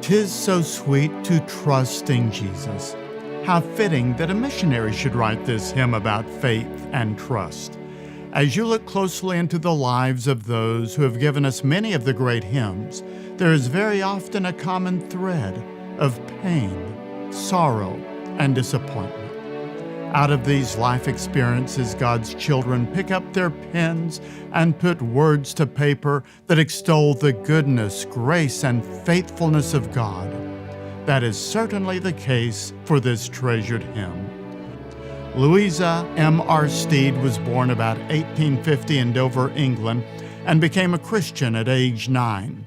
'Tis so sweet to trust in Jesus. How fitting that a missionary should write this hymn about faith and trust. As you look closely into the lives of those who have given us many of the great hymns, there is very often a common thread of pain, sorrow, and disappointment. Out of these life experiences, God's children pick up their pens and put words to paper that extol the goodness, grace, and faithfulness of God. That is certainly the case for this treasured hymn. Louisa M.R. Steed was born about 1850 in Dover, England, and became a Christian at age 9.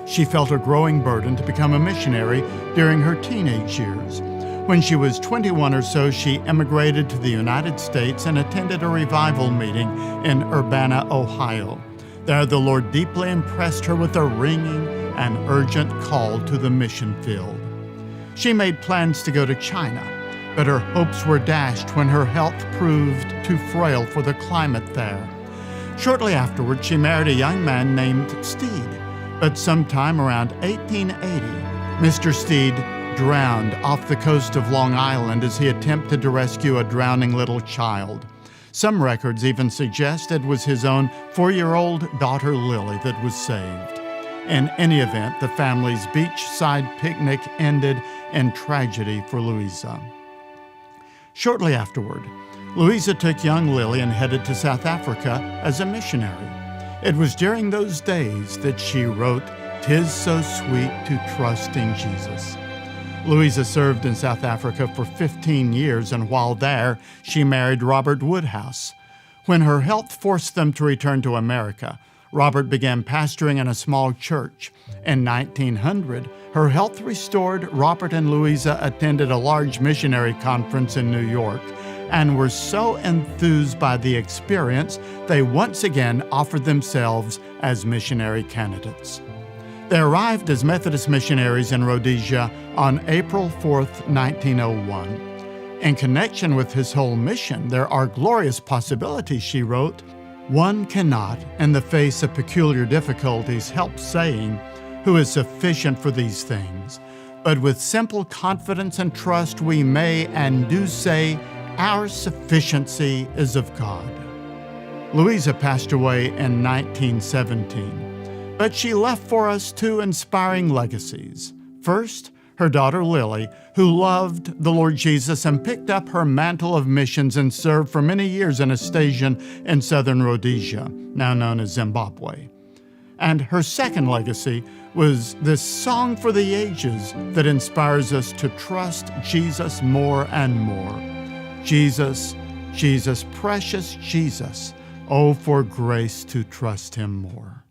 She felt a growing burden to become a missionary during her teenage years. When she was 21 or so, she emigrated to the United States and attended a revival meeting in Urbana, Ohio. There, the Lord deeply impressed her with a ringing and urgent call to the mission field. She made plans to go to China, but her hopes were dashed when her health proved too frail for the climate there. Shortly afterward, she married a young man named Steed, but sometime around 1880, Mr. Steed drowned off the coast of Long Island as he attempted to rescue a drowning little child. Some records even suggest it was his own 4-year-old daughter Lily that was saved. In any event, the family's beachside picnic ended in tragedy for Louisa. Shortly afterward, Louisa took young Lily and headed to South Africa as a missionary. It was during those days that she wrote, "'Tis so sweet to trust in Jesus." Louisa served in South Africa for 15 years, and while there, she married Robert Woodhouse. When her health forced them to return to America, Robert began pastoring in a small church. In 1900, her health restored. Robert and Louisa attended a large missionary conference in New York and were so enthused by the experience, they once again offered themselves as missionary candidates. They arrived as Methodist missionaries in Rhodesia on April 4th, 1901. In connection with his whole mission, there are glorious possibilities, she wrote. One cannot, in the face of peculiar difficulties, help saying, "Who is sufficient for these things?" But with simple confidence and trust, we may and do say, "Our sufficiency is of God." Louisa passed away in 1917. But she left for us 2 inspiring legacies. First, her daughter Lily, who loved the Lord Jesus and picked up her mantle of missions and served for many years in a station in southern Rhodesia, now known as Zimbabwe. And her second legacy was this song for the ages that inspires us to trust Jesus more and more. Jesus, Jesus, precious Jesus, oh, for grace to trust him more.